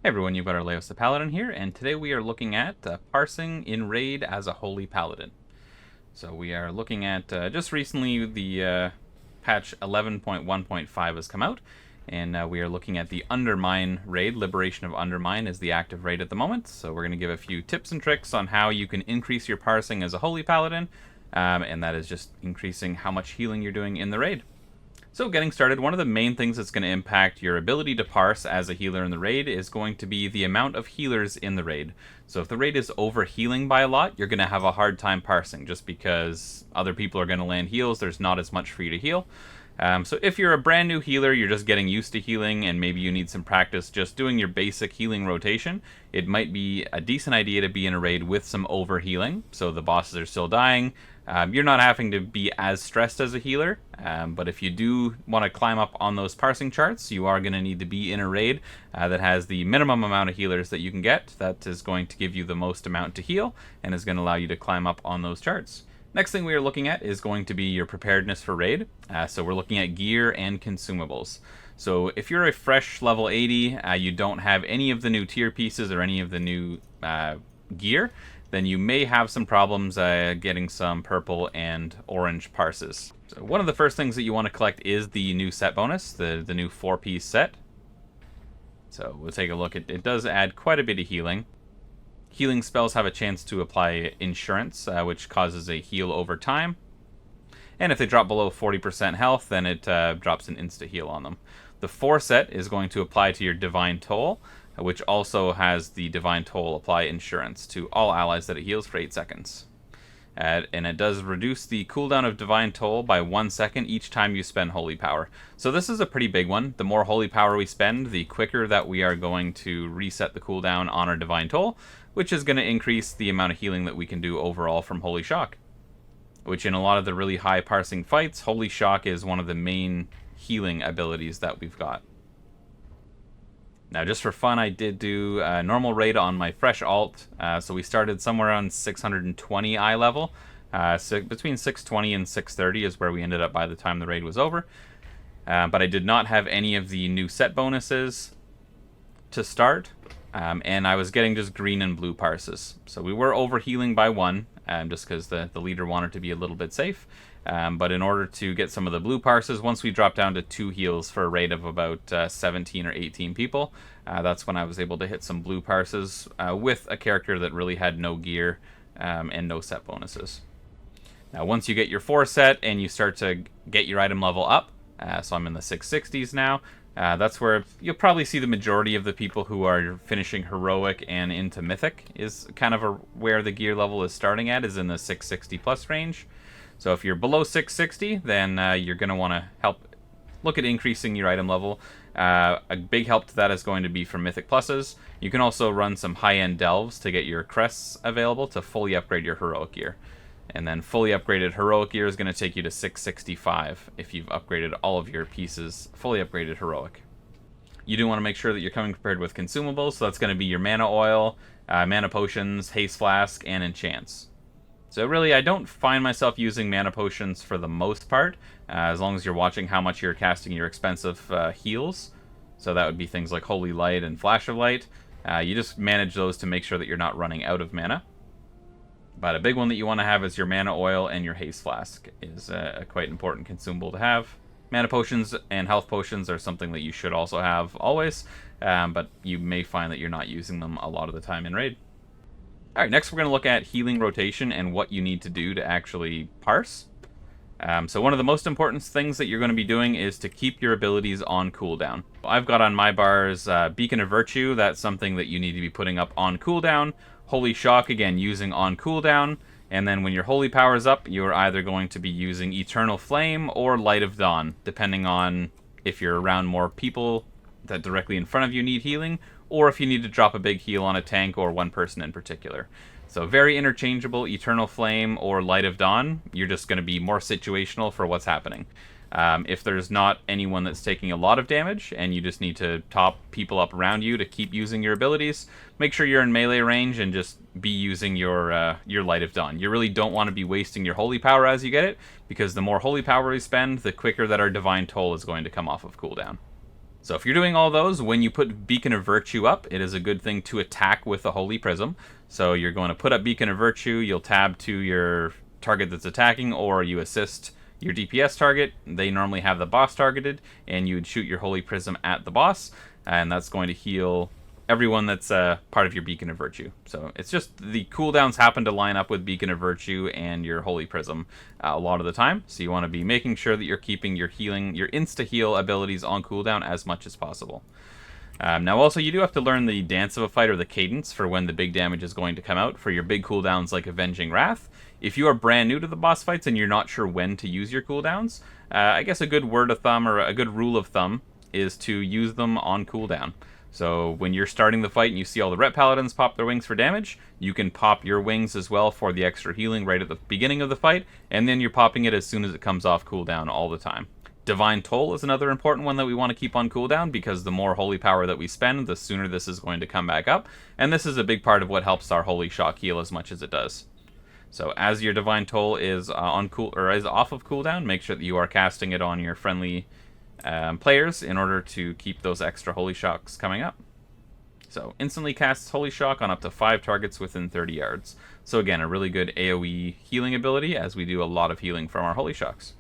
Hey everyone, you've got our Leos the Paladin here, and today we are looking at parsing in Raid as a Holy Paladin. So we are looking at, just recently the patch 11.1.5 has come out, and we are looking at the Undermine raid. Liberation of Undermine is the active raid at the moment, so we're going to give a few tips and tricks on how you can increase your parsing as a Holy Paladin, and that is just increasing how much healing you're doing in the raid. So getting started, one of the main things that's going to impact your ability to parse as a healer in the raid is going to be the amount of healers in the raid. So if the raid is over healing by a lot, you're going to have a hard time parsing just because other people are going to land heals, there's not as much for you to heal. So if you're a brand new healer, you're just getting used to healing and maybe you need some practice just doing your basic healing rotation, it might be a decent idea to be in a raid with some over healing, so the bosses are still dying. You're not having to be as stressed as a healer, but if you do want to climb up on those parsing charts, you are going to need to be in a raid that has the minimum amount of healers that you can get. That is going to give you the most amount to heal and is going to allow you to climb up on those charts. Next thing we are looking at is going to be your preparedness for raid. So we're looking at gear and consumables. So if you're a fresh level 80, you don't have any of the new tier pieces or any of the new gear, then you may have some problems getting some purple and orange parses. So one of the first things that you want to collect is the new set bonus, the new 4-piece set. So we'll take a look. It does add quite a bit of healing. Healing spells have a chance to apply insurance, which causes a heal over time. And if they drop below 40% health, then it drops an insta-heal on them. The 4 set is going to apply to your Divine Toll, which also has the Divine Toll apply insurance to all allies that it heals for 8 seconds. And it does reduce the cooldown of Divine Toll by 1 second each time you spend Holy Power. So this is a pretty big one. The more Holy Power we spend, the quicker that we are going to reset the cooldown on our Divine Toll, which is going to increase the amount of healing that we can do overall from Holy Shock. Which in a lot of the really high parsing fights, Holy Shock is one of the main healing abilities that we've got. Now, just for fun, I did do a normal raid on my fresh alt, so we started somewhere around 620 eye level. So between 620 and 630 is where we ended up by the time the raid was over. But I did not have any of the new set bonuses to start, and I was getting just green and blue parses. So we were overhealing by 1, just because the leader wanted to be a little bit safe. But in order to get some of the blue parses, once we dropped down to 2 heals for a raid of about 17 or 18 people, that's when I was able to hit some blue parses with a character that really had no gear and no set bonuses. Now, once you get your 4 set and you start to get your item level up, so I'm in the 660s now, that's where you'll probably see the majority of the people who are finishing Heroic and into Mythic is kind of where the gear level is starting at, is in the 660 plus range. So if you're below 660, then you're going to want to look at increasing your item level. A big help to that is going to be from Mythic Pluses. You can also run some high-end delves to get your crests available to fully upgrade your Heroic gear. And then fully upgraded Heroic gear is going to take you to 665 if you've upgraded all of your pieces, fully upgraded Heroic. You do want to make sure that you're coming prepared with consumables, so that's going to be your mana oil, mana potions, haste flask, and enchants. So really, I don't find myself using mana potions for the most part, as long as you're watching how much you're casting your expensive heals. So that would be things like Holy Light and Flash of Light. You just manage those to make sure that you're not running out of mana. But a big one that you want to have is your mana oil and your haste flask is a quite important consumable to have. Mana potions and health potions are something that you should also have always, but you may find that you're not using them a lot of the time in raid. Alright, next we're going to look at healing rotation and what you need to do to actually parse. So one of the most important things that you're going to be doing is to keep your abilities on cooldown. I've got on my bars Beacon of Virtue, that's something that you need to be putting up on cooldown. Holy Shock, again, using on cooldown. And then when your Holy Power's up, you're either going to be using Eternal Flame or Light of Dawn, depending on if you're around more people that directly in front of you need healing, or if you need to drop a big heal on a tank or one person in particular. So very interchangeable, Eternal Flame or Light of Dawn. You're just going to be more situational for what's happening. If there's not anyone that's taking a lot of damage, and you just need to top people up around you to keep using your abilities, make sure you're in melee range and just be using your Light of Dawn. You really don't want to be wasting your Holy Power as you get it, because the more Holy Power we spend, the quicker that our Divine Toll is going to come off of cooldown. So if you're doing all those, when you put Beacon of Virtue up, it is a good thing to attack with the Holy Prism. So you're going to put up Beacon of Virtue, you'll tab to your target that's attacking, or you assist your DPS target. They normally have the boss targeted, and you would shoot your Holy Prism at the boss, and that's going to heal everyone that's part of your Beacon of Virtue. So it's just the cooldowns happen to line up with Beacon of Virtue and your Holy Prism a lot of the time. So you want to be making sure that you're keeping your healing, your insta-heal abilities on cooldown as much as possible. Now also you do have to learn the dance of a fight, or the cadence, for when the big damage is going to come out for your big cooldowns like Avenging Wrath. If you are brand new to the boss fights and you're not sure when to use your cooldowns, I guess a good word of thumb, or a good rule of thumb, is to use them on cooldown. So when you're starting the fight and you see all the Ret Paladins pop their wings for damage, you can pop your wings as well for the extra healing right at the beginning of the fight, and then you're popping it as soon as it comes off cooldown all the time. Divine Toll is another important one that we want to keep on cooldown, because the more holy power that we spend, the sooner this is going to come back up, and this is a big part of what helps our Holy Shock heal as much as it does. So as your Divine Toll is is off of cooldown, make sure that you are casting it on your friendly players in order to keep those extra Holy Shocks coming up. So instantly casts Holy Shock on up to 5 targets within 30 yards. So again, a really good AoE healing ability, as we do a lot of healing from our Holy Shocks.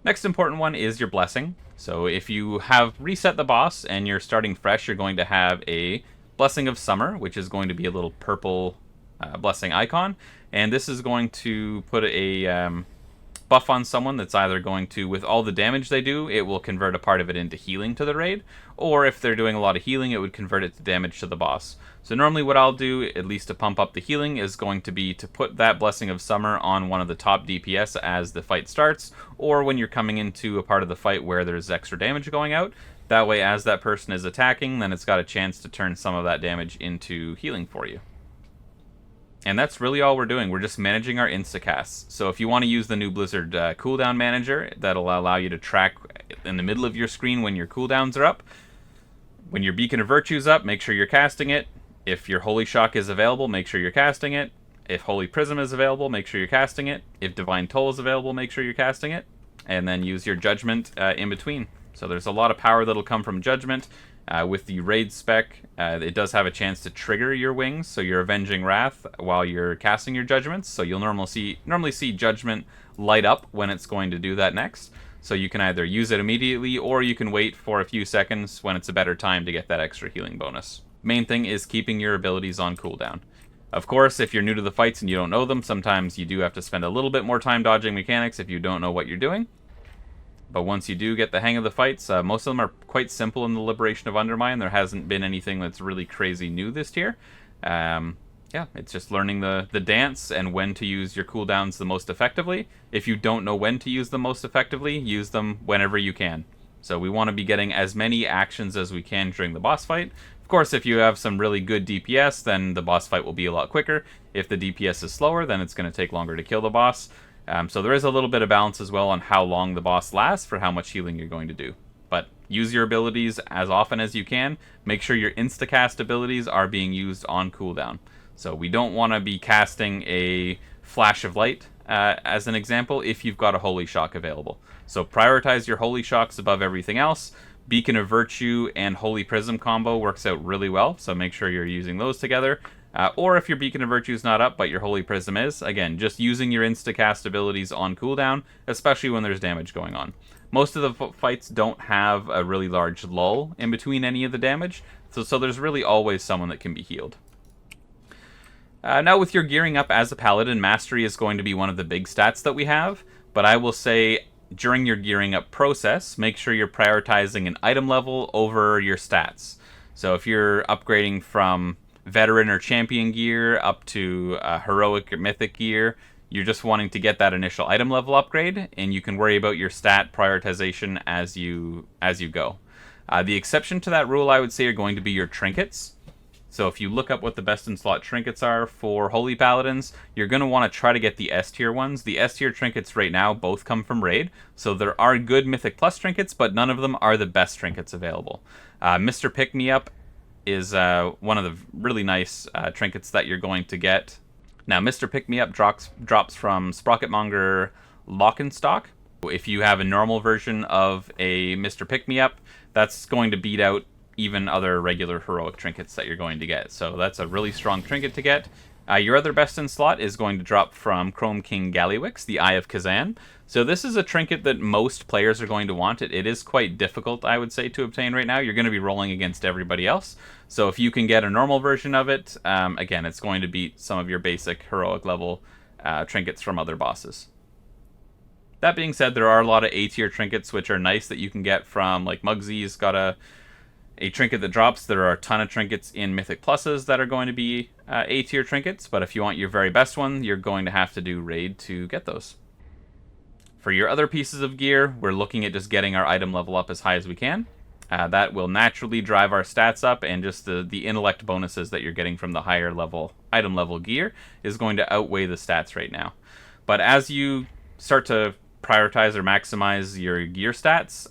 Next important one is your Blessing. So if you have reset the boss and you're starting fresh, you're going to have a Blessing of Summer, which is going to be a little purple blessing icon. And this is going to put a buff on someone that's either going to, with all the damage they do, it will convert a part of it into healing to the raid, or if they're doing a lot of healing, it would convert it to damage to the boss. So normally what I'll do, at least to pump up the healing, is going to be to put that Blessing of Summer on one of the top DPS as the fight starts, or when you're coming into a part of the fight where there's extra damage going out. That way, as that person is attacking, then it's got a chance to turn some of that damage into healing for you. And that's really all we're doing. We're just managing our instacasts. So if you want to use the new Blizzard cooldown manager, that'll allow you to track in the middle of your screen when your cooldowns are up. When your Beacon of Virtue's up, make sure you're casting it. If your Holy Shock is available, make sure you're casting it. If Holy Prism is available, make sure you're casting it. If Divine Toll is available, make sure you're casting it. And then use your Judgment in between. So there's a lot of power that'll come from Judgment. With the Raid spec, it does have a chance to trigger your wings, so you're Avenging Wrath while you're casting your Judgments. So you'll normally see Judgment light up when it's going to do that next. So you can either use it immediately, or you can wait for a few seconds when it's a better time to get that extra healing bonus. Main thing is keeping your abilities on cooldown. Of course, if you're new to the fights and you don't know them, sometimes you do have to spend a little bit more time dodging mechanics if you don't know what you're doing. But once you do get the hang of the fights, most of them are quite simple in the Liberation of Undermine. There hasn't been anything that's really crazy new this tier. Yeah, it's just learning the dance and when to use your cooldowns the most effectively. If you don't know when to use them most effectively, use them whenever you can. So we want to be getting as many actions as we can during the boss fight. Of course, if you have some really good DPS, then the boss fight will be a lot quicker. If the DPS is slower, then it's going to take longer to kill the boss. So there is a little bit of balance as well on how long the boss lasts for how much healing you're going to do. But use your abilities as often as you can. Make sure your instacast abilities are being used on cooldown. So we don't want to be casting a Flash of Light, as an example, if you've got a Holy Shock available. So prioritize your Holy Shocks above everything else. Beacon of Virtue and Holy Prism combo works out really well, so make sure you're using those together. Or if your Beacon of Virtue is not up, but your Holy Prism is, again, just using your instacast abilities on cooldown, especially when there's damage going on. Most of the fights don't have a really large lull in between any of the damage, so there's really always someone that can be healed. Now with your gearing up as a Paladin, Mastery is going to be one of the big stats that we have, but I will say during your gearing up process, make sure you're prioritizing an item level over your stats. So if you're upgrading from Veteran or Champion gear up to Heroic or Mythic gear, you're just wanting to get that initial item level upgrade, and you can worry about your stat prioritization as you go. The exception to that rule, I would say, are going to be your trinkets. So if you look up what the best in slot trinkets are for Holy Paladins, you're going to want to try to get the S tier ones. The S tier trinkets right now both come from Raid, so there are good Mythic Plus trinkets, but none of them are the best trinkets available. Mr. Pick Me Up is one of the really nice trinkets that you're going to get. Now, Mr. Pick Me Up drops from Sprocketmonger Lock and Stock. If you have a normal version of a Mr. Pick-Me-Up, that's going to beat out even other regular heroic trinkets that you're going to get. So that's a really strong trinket to get. Your other best in slot is going to drop from Chrome King Gallywix, the Eye of CEEAN. So this is a trinket that most players are going to want. It is quite difficult, I would say, to obtain right now. You're going to be rolling against everybody else. So if you can get a normal version of it, again, it's going to beat some of your basic heroic level trinkets from other bosses. That being said, there are a lot of A-tier trinkets which are nice that you can get from, like Mugsy's got a trinket that drops. There are a ton of trinkets in Mythic Pluses that are going to be A-tier trinkets, but if you want your very best one, you're going to have to do Raid to get those. For your other pieces of gear, we're looking at just getting our item level up as high as we can. That will naturally drive our stats up, and just the intellect bonuses that you're getting from the higher level item level gear is going to outweigh the stats right now. But as you start to prioritize or maximize your gear stats,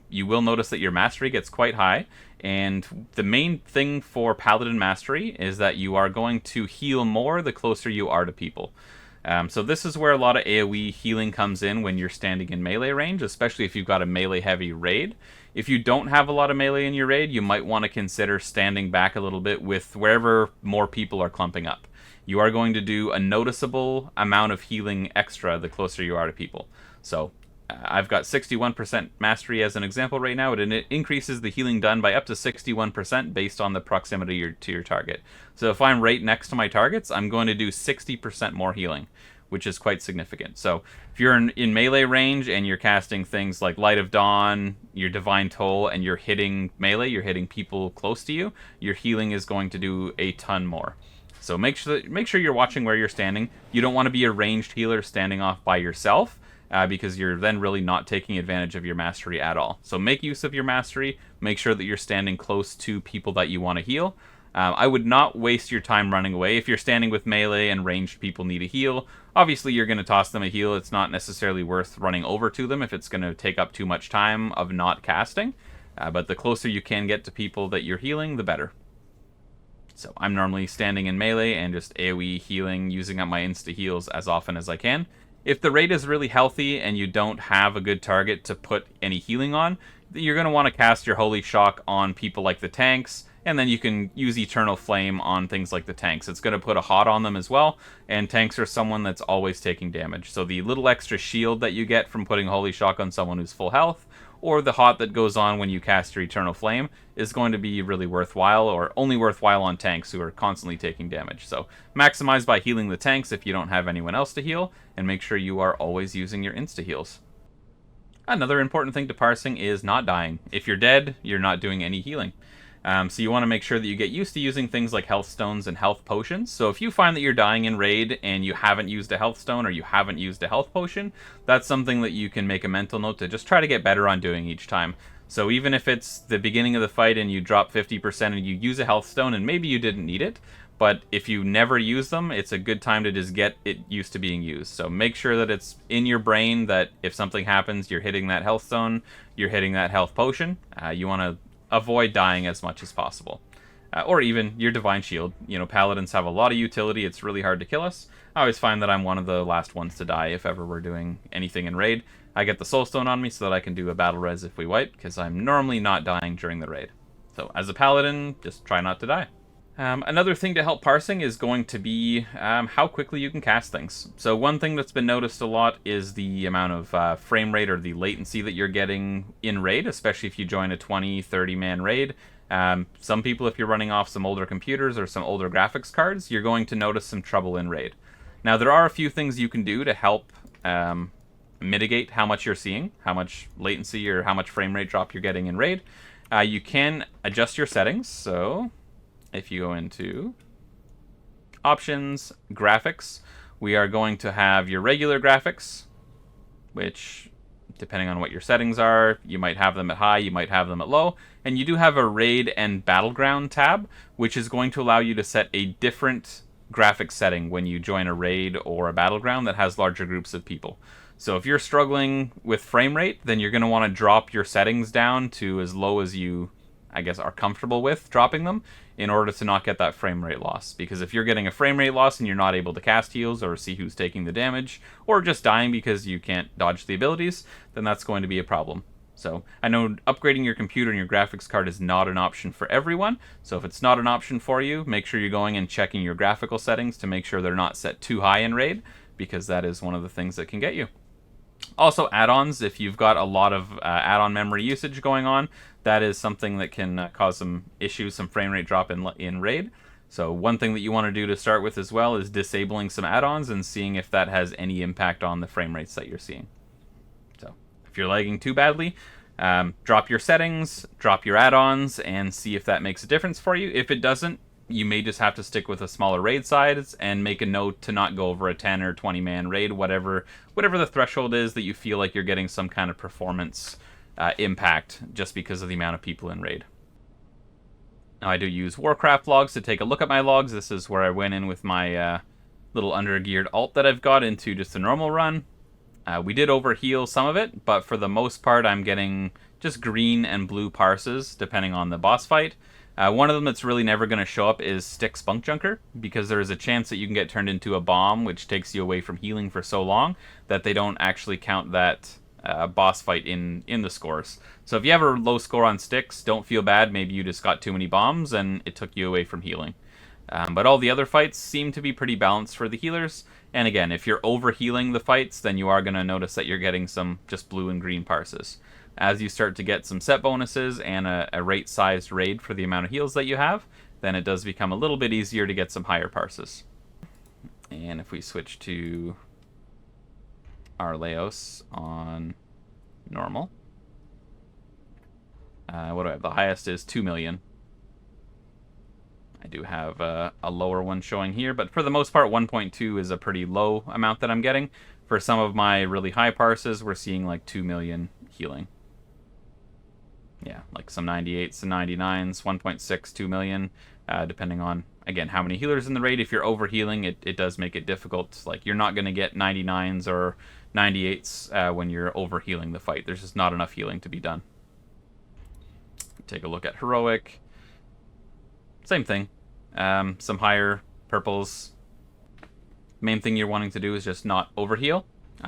you will notice that your mastery gets quite high. And the main thing for Paladin Mastery is that you are going to heal more the closer you are to people. So this is where a lot of AoE healing comes in when you're standing in melee range, especially if you've got a melee-heavy raid. If you don't have a lot of melee in your raid, you might want to consider standing back a little bit with wherever more people are clumping up. You are going to do a noticeable amount of healing extra the closer you are to people. So I've got 61% mastery as an example right now, and it increases the healing done by up to 61% based on the proximity to your target. So if I'm right next to my targets, I'm going to do 60% more healing, which is quite significant. So if you're in melee range and you're casting things like Light of Dawn, your Divine Toll, and you're hitting melee, you're hitting people close to you, your healing is going to do a ton more. So make sure you're watching where you're standing. You don't want to be a ranged healer standing off by yourself, because you're then really not taking advantage of your mastery at all. So make use of your mastery. Make sure that you're standing close to people that you want to heal. I would not waste your time running away. If you're standing with melee and ranged people need a heal, obviously you're going to toss them a heal. It's not necessarily worth running over to them if it's going to take up too much time of not casting. But the closer you can get to people that you're healing, the better. So I'm normally standing in melee and just AoE healing, using up my insta-heals as often as I can. If the raid is really healthy and you don't have a good target to put any healing on, you're going to want to cast your Holy Shock on people like the tanks, and then you can use Eternal Flame on things like the tanks. It's going to put a hot on them as well, and tanks are someone that's always taking damage. So the little extra shield that you get from putting Holy Shock on someone who's full health, or the hot that goes on when you cast your Eternal Flame, is going to be really worthwhile, or only worthwhile on tanks who are constantly taking damage. So maximize by healing the tanks if you don't have anyone else to heal, and make sure you are always using your insta-heals. Another important thing to parsing is not dying. If you're dead, you're not doing any healing. So you want to make sure that you get used to using things like health stones and health potions. So if you find that you're dying in raid and you haven't used a health stone or you haven't used a health potion, that's something that you can make a mental note to just try to get better on doing each time. So even if it's the beginning of the fight and you drop 50% and you use a health stone and maybe you didn't need it, but if you never use them, it's a good time to just get it used to being used. So make sure that it's in your brain that if something happens, you're hitting that health stone, you're hitting that health potion. You want to avoid dying as much as possible. Or even your Divine Shield. You know, Paladins have a lot of utility. It's really hard to kill us. I always find that I'm one of the last ones to die if ever we're doing anything in raid. I get the Soul Stone on me so that I can do a battle res if we wipe, because I'm normally not dying during the raid. So as a Paladin, just try not to die. Another thing to help parsing is going to be how quickly you can cast things. So one thing that's been noticed a lot is the amount of frame rate or the latency that you're getting in raid, especially if you join a 20-30 man raid. Some people, if you're running off some older computers or some older graphics cards, you're going to notice some trouble in raid. Now there are a few things you can do to help mitigate how much you're seeing, how much latency or how much frame rate drop you're getting in raid. You can adjust your settings. So if you go into options, graphics, we are going to have your regular graphics, which, depending on what your settings are, you might have them at high, you might have them at low, and you do have a raid and battleground tab, which is going to allow you to set a different graphics setting when you join a raid or a battleground that has larger groups of people. So if you're struggling with frame rate, then you're going to want to drop your settings down to as low as you I guess, are comfortable with dropping them in order to not get that frame rate loss. Because if you're getting a frame rate loss and you're not able to cast heals or see who's taking the damage, or just dying because you can't dodge the abilities, then that's going to be a problem. So I know upgrading your computer and your graphics card is not an option for everyone, so if it's not an option for you, make sure you're going and checking your graphical settings to make sure they're not set too high in Raid, because that is one of the things that can get you. Also, add-ons, if you've got a lot of add-on memory usage going on, that is something that can cause some issues, some frame rate drop in Raid. So one thing that you want to do to start with as well is disabling some add-ons and seeing if that has any impact on the frame rates that you're seeing. So if you're lagging too badly, drop your settings, drop your add-ons, and see if that makes a difference for you. If it doesn't, you may just have to stick with a smaller raid size and make a note to not go over a 10 or 20 man raid, whatever the threshold is that you feel like you're getting some kind of performance impact just because of the amount of people in raid. Now I do use Warcraft logs to take a look at my logs. This is where I went in with my little undergeared alt that I've got into just a normal run. We did overheal some of it, but for the most part I'm getting just green and blue parses depending on the boss fight. One of them that's really never going to show up is Stick Spunk Junker, because there is a chance that you can get turned into a bomb, which takes you away from healing for so long that they don't actually count that boss fight in the scores. So if you have a low score on sticks, don't feel bad. Maybe you just got too many bombs and it took you away from healing. But all the other fights seem to be pretty balanced for the healers. And again, if you're overhealing the fights, then you are going to notice that you're getting some just blue and green parses. As you start to get some set bonuses and a rate-sized raid for the amount of heals that you have, then it does become a little bit easier to get some higher parses. And if we switch to our Laos on normal, what do I have? The highest is 2 million. I do have a lower one showing here, but for the most part, 1.2 is a pretty low amount that I'm getting. For some of my really high parses, we're seeing like 2 million healing. Yeah, like some 98s and 99s, 1.6, 2 million, depending on, again, how many healers in the raid. If you're overhealing, it does make it difficult. Like, you're not going to get 99s or 98s when you're overhealing the fight. There's just not enough healing to be done. Take a look at Heroic. Same thing. Some higher purples. Main thing you're wanting to do is just not overheal.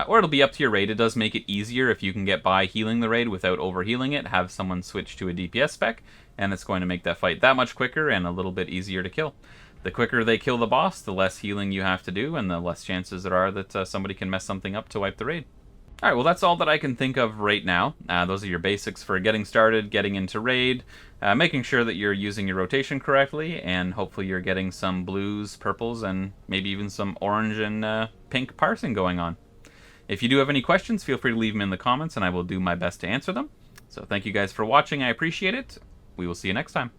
Or it'll be up to your raid. It does make it easier if you can get by healing the raid without overhealing it. Have someone switch to a DPS spec, and it's going to make that fight that much quicker and a little bit easier to kill. The quicker they kill the boss, the less healing you have to do, and the less chances there are that somebody can mess something up to wipe the raid. Alright, well that's all that I can think of right now. Those are your basics for getting started, getting into raid, making sure that you're using your rotation correctly, and hopefully you're getting some blues, purples, and maybe even some orange and pink parsing going on. If you do have any questions, feel free to leave them in the comments, and I will do my best to answer them. So thank you guys for watching. I appreciate it. We will see you next time.